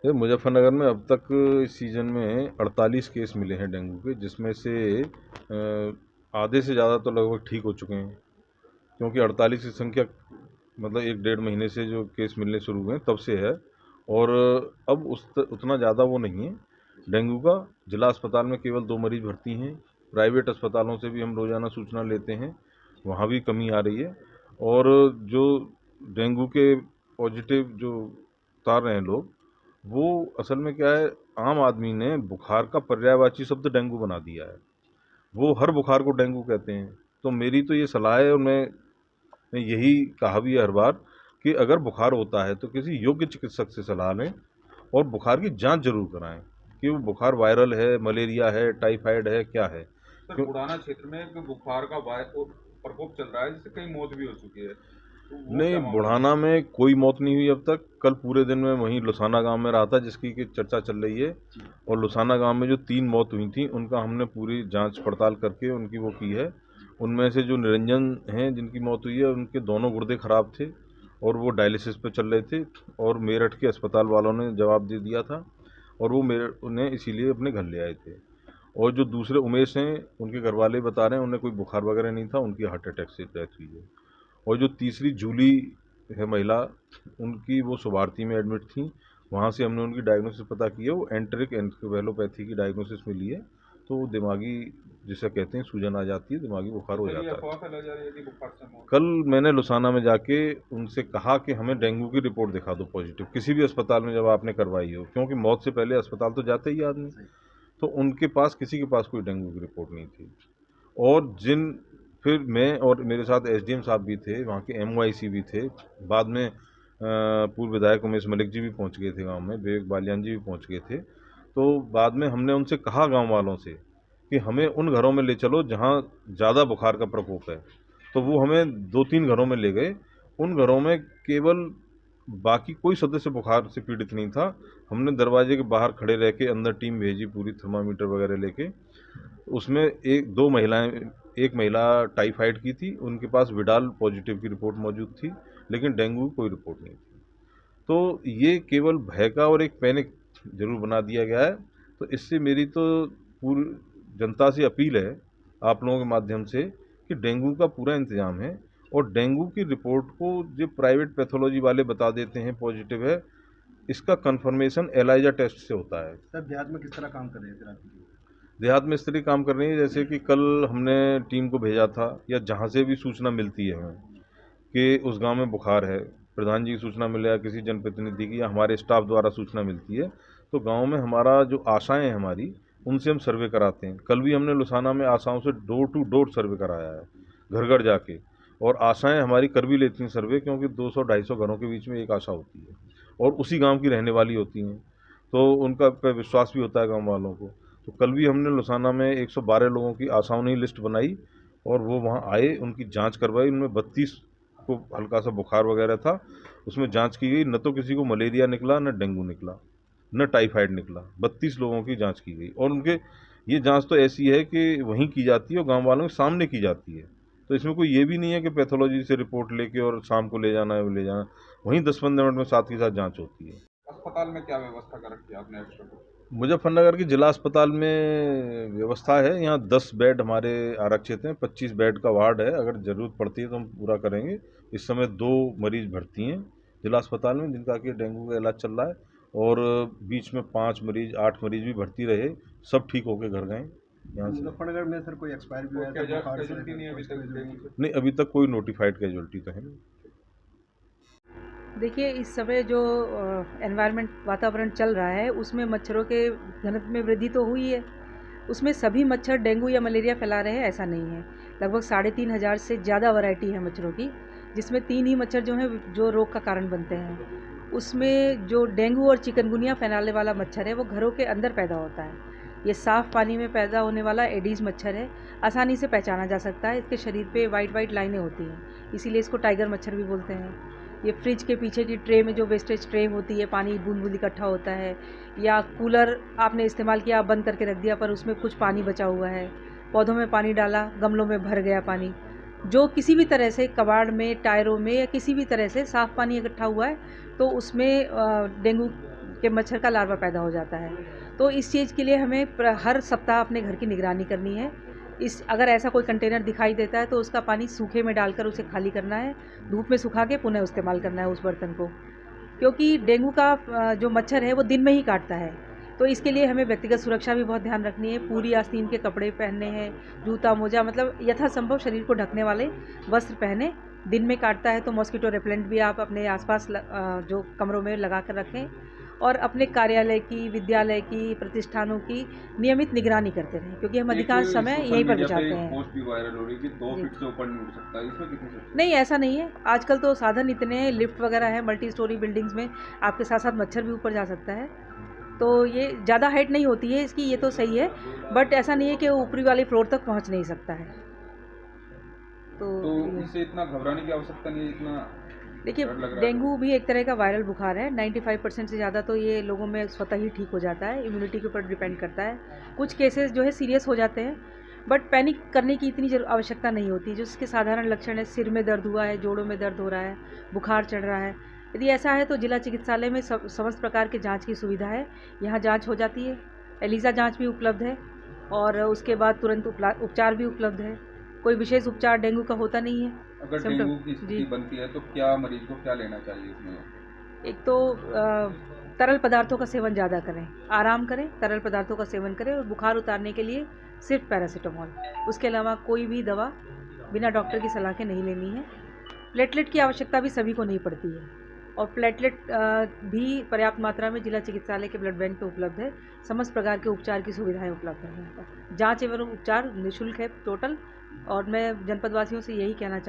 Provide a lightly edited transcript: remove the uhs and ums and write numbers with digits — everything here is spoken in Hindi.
ये मुजफ्फरनगर में अब तक इस सीज़न में 48 केस मिले हैं डेंगू के, जिसमें से आधे से ज़्यादा तो लगभग ठीक हो चुके हैं, क्योंकि 48 की संख्या मतलब 1-1.5 महीने से जो केस मिलने शुरू हुए हैं तब से है। और अब उतना ज़्यादा वो नहीं है डेंगू का। जिला अस्पताल में केवल 2 मरीज भर्ती हैं। प्राइवेट अस्पतालों से भी हम रोज़ाना सूचना लेते हैं, वहाँ भी कमी आ रही है। और जो डेंगू के पॉजिटिव जो बता रहे हैं लोग, वो असल में क्या है, आम आदमी ने बुखार का पर्यायवाची शब्द डेंगू बना दिया है। वो हर बुखार को डेंगू कहते हैं। तो मेरी तो ये सलाह है, और मैं यही कहा भी है हर बार, कि अगर बुखार होता है तो किसी योग्य चिकित्सक से सलाह लें और बुखार की जांच जरूर कराएं कि वो बुखार वायरल है, मलेरिया है, टाइफाइड है, क्या है। सर, बुढ़ाना क्षेत्र में एक बुखार का प्रकोप चल रहा है, जिससे कई मौत भी हो चुकी है, तो वो नहीं, क्या मामला है? बुढ़ाना में कोई मौत नहीं हुई अब तक। कल पूरे दिन में वहीं लुसाना गांव में रहा था, जिसकी की चर्चा चल रही है। और लुसाना गांव में जो 3 मौत हुई थी, उनका हमने पूरी जांच पड़ताल करके उनकी वो की है। उनमें से जो निरंजन हैं जिनकी मौत हुई है, उनके दोनों गुर्दे खराब थे और वो डायलिसिस पे चल रहे थे। और मेरठ के अस्पताल वालों ने जवाब दे दिया था, और वो मेरठ उन्हें इसीलिए अपने घर ले आए थे। और जो दूसरे उमेश हैं, उनके घर वाले बता रहे हैं उन्हें कोई बुखार वगैरह नहीं था, उनकी हार्ट अटैक से डेथ हुई है। और जो तीसरी जूली है महिला, उनकी वो सुभारती में एडमिट थी। वहाँ से हमने उनकी डायग्नोसिस पता की है, वो एंटेरिक एन्केफेलोपैथी की डायग्नोसिस मिली है। तो वो दिमागी, जिसे कहते हैं सूजन आ जाती है, दिमागी बुखार हो सर, ये जाता अफवाह है। फैलाई जा रही है कि बुखार से मौत। कल मैंने लुसाना में जाके उनसे कहा कि हमें डेंगू की रिपोर्ट दिखा दो पॉजिटिव, किसी भी अस्पताल में जब आपने करवाई हो, क्योंकि मौत से पहले अस्पताल तो जाते ही आदमी। तो उनके पास, किसी के पास कोई डेंगू की रिपोर्ट नहीं थी। और फिर मैं और मेरे साथ एसडीएम साहब भी थे, वहाँ के एमवाईसी भी थे। बाद में पूर्व विधायक उमेश मलिक जी भी पहुँच गए थे गांव में, विवेक बालियान जी भी पहुँच गए थे। तो बाद में हमने उनसे कहा गांव वालों से कि हमें उन घरों में ले चलो जहाँ ज़्यादा बुखार का प्रकोप है। तो वो हमें 2-3 घरों में ले गए। उन घरों में केवल बाकी कोई सदस्य बुखार से पीड़ित नहीं था। हमने दरवाजे के बाहर खड़े रह के अंदर टीम भेजी पूरी, थर्मामीटर वगैरह लेके। उसमें एक महिला टाइफाइड की थी, उनके पास विडाल पॉजिटिव की रिपोर्ट मौजूद थी, लेकिन डेंगू की कोई रिपोर्ट नहीं थी। तो ये केवल भय का और एक पैनिक जरूर बना दिया गया है। तो इससे मेरी तो पूरी जनता से अपील है, आप लोगों के माध्यम से, कि डेंगू का पूरा इंतजाम है। और डेंगू की रिपोर्ट को जो प्राइवेट पैथोलॉजी वाले बता देते हैं पॉजिटिव है, इसका कंफर्मेशन एलाइजा टेस्ट से होता है। सर, देहात में किस तरह काम कर रहे हैं फिर आपकी टीम? देहात में इस तरह काम कर रही है, जैसे कि कल हमने टीम को भेजा था, या जहाँ से भी सूचना मिलती है हमें कि उस गांव में बुखार है, प्रधान जी की सूचना मिले या किसी जनप्रतिनिधि की या हमारे स्टाफ द्वारा सूचना मिलती है, तो गांव में हमारा जो आशाएं हैं हमारी, उनसे हम सर्वे कराते हैं। कल भी हमने लुसाना में आशाओं से डोर टू डोर सर्वे कराया है, घर घर जाके। और आशाएं हमारी कर भी लेती हैं सर्वे, क्योंकि 200-250 घरों के बीच में एक आशा होती है, और उसी गाँव की रहने वाली होती हैं। तो उनका पे विश्वास भी होता है गाँव वालों को। तो कल भी हमने लुसाना में 112 लोगों की आशाओं ने लिस्ट बनाई, और वो वहाँ आए, उनकी जांच करवाई। उनमें 32 को हल्का सा बुखार वगैरह था, उसमें जांच की गई। न तो किसी को मलेरिया निकला, न डेंगू निकला, न टाइफाइड निकला। 32 लोगों की जांच की गई। और उनके ये जांच तो ऐसी है कि वहीं की जाती है और गांव वालों के सामने की जाती है। तो इसमें कोई ये भी नहीं है कि पैथोलॉजी से रिपोर्ट लेके और शाम को ले जाना है, वो ले जाना। वहीं 10-15 मिनट में साथ ही साथ जाँच होती है। अस्पताल में क्या व्यवस्था कर रखी है आपने एक्स्ट्रा? मुजफ्फरनगर की जिला अस्पताल में व्यवस्था है, यहाँ 10 बेड हमारे आरक्षित हैं, 25 बेड का वार्ड है। अगर ज़रूरत पड़ती है तो हम पूरा करेंगे। इस समय 2 मरीज भर्ती हैं जिला अस्पताल में, जिनका कि डेंगू का इलाज चल रहा है। और बीच में 5 मरीज, 8 मरीज भी भर्ती रहे, सब ठीक होकर घर गए यहाँ से। मुजफ्फरनगर में सर कोई एक्सपायर भी हुआ था बुखार से? कैजुअल्टी नहीं है अभी तक डेंगू से? नहीं, अभी तक कोई नोटिफाइड कैजुअल्टी तो है नहीं। देखिए, इस समय जो एनवायरनमेंट वातावरण चल रहा है, उसमें मच्छरों के घनत्व में वृद्धि तो हुई है। उसमें सभी मच्छर डेंगू या मलेरिया फैला रहे हैं ऐसा नहीं है। लगभग 3,500 से ज़्यादा वैरायटी है मच्छरों की, जिसमें 3 ही मच्छर जो हैं जो रोग का कारण बनते हैं। उसमें जो डेंगू और चिकनगुनिया फैलाने वाला मच्छर है, वो घरों के अंदर पैदा होता है। ये साफ़ पानी में पैदा होने वाला एडीज़ मच्छर है, आसानी से पहचाना जा सकता है। इसके शरीर पे वाइट लाइनें होती हैं, इसीलिए इसको टाइगर मच्छर भी बोलते हैं। ये फ्रिज के पीछे की ट्रे में जो वेस्टेज ट्रे होती है, पानी बूंद-बूंद इकट्ठा होता है, या कूलर आपने इस्तेमाल किया, बंद करके रख दिया, पर उसमें कुछ पानी बचा हुआ है, पौधों में पानी डाला, गमलों में भर गया पानी, जो किसी भी तरह से कबाड़ में, टायरों में या किसी भी तरह से साफ़ पानी इकट्ठा हुआ है, तो उसमें डेंगू कि मच्छर का लार्वा पैदा हो जाता है। तो इस चीज़ के लिए हमें हर सप्ताह अपने घर की निगरानी करनी है। अगर ऐसा कोई कंटेनर दिखाई देता है तो उसका पानी सूखे में डालकर उसे खाली करना है, धूप में सुखा के पुनः इस्तेमाल करना है उस बर्तन को, क्योंकि डेंगू का जो मच्छर है वो दिन में ही काटता है। तो इसके लिए हमें व्यक्तिगत सुरक्षा भी बहुत ध्यान रखनी है। पूरी आस्तीन के कपड़े पहनने हैं, जूता मोजा, मतलब यथासंभव शरीर को ढकने वाले वस्त्र पहने। दिन में काटता है तो मॉस्किटो रेपेलेंट भी आप अपने आसपास जो कमरों में लगा कर रखें, और अपने कार्यालय की, विद्यालय की, प्रतिष्ठानों की नियमित निगरानी करते रहें, क्योंकि हम अधिकांश समय यहीं पर बिताते हैं। पोस्ट भी वायरल हो रही है कि 2 फीट से ऊपर नहीं उठ सकता, इसमें कितनी सच्चाई? नहीं, ऐसा नहीं है। आजकल तो साधन इतने हैं, लिफ्ट वगैरह है, मल्टी स्टोरी बिल्डिंग्स में आपके साथ साथ मच्छर भी ऊपर जा सकता है। तो ये ज़्यादा हाइट नहीं होती है इसकी, ये तो सही है, बट ऐसा नहीं है कि वो ऊपरी वाले फ्लोर तक पहुंच नहीं सकता है। तो इससे इतना घबराने की आवश्यकता नहीं है, इतना देखिए, डेंगू भी एक तरह का वायरल बुखार है। 95% से ज़्यादा तो ये लोगों में स्वतः ही ठीक हो जाता है, इम्यूनिटी के ऊपर डिपेंड करता है। कुछ केसेस जो है सीरियस हो जाते हैं, बट पैनिक करने की इतनी आवश्यकता नहीं होती। जो इसके साधारण लक्षण है, सिर में दर्द हुआ है, जोड़ों में दर्द हो रहा है, बुखार चढ़ रहा है, यदि ऐसा है तो जिला चिकित्सालय में समस्त प्रकार के जाँच की सुविधा है। यहाँ जाँच हो जाती है, एलिसा जाँच भी उपलब्ध है, और उसके बाद तुरंत उपचार भी उपलब्ध है। कोई विशेष उपचार डेंगू का होता नहीं है। अगर डेंगू की स्थिति बनती है तो क्या मरीज को क्या लेना चाहिए इसमें? एक तो तरल पदार्थों का सेवन ज़्यादा करें, आराम करें, तरल पदार्थों का सेवन करें, और बुखार उतारने के लिए सिर्फ पैरासीटामोल, उसके अलावा कोई भी दवा बिना डॉक्टर की सलाह के नहीं लेनी है। प्लेटलेट की आवश्यकता भी सभी को नहीं पड़ती है, और प्लेटलेट भी पर्याप्त मात्रा में जिला चिकित्सालय के ब्लड बैंक पे उपलब्ध है। समस्त प्रकार के उपचार की सुविधाएं उपलब्ध हैं यहाँ पर। जाँच एवं उपचार निःशुल्क है टोटल, और मैं जनपदवासियों से यही कहना चाहूँगी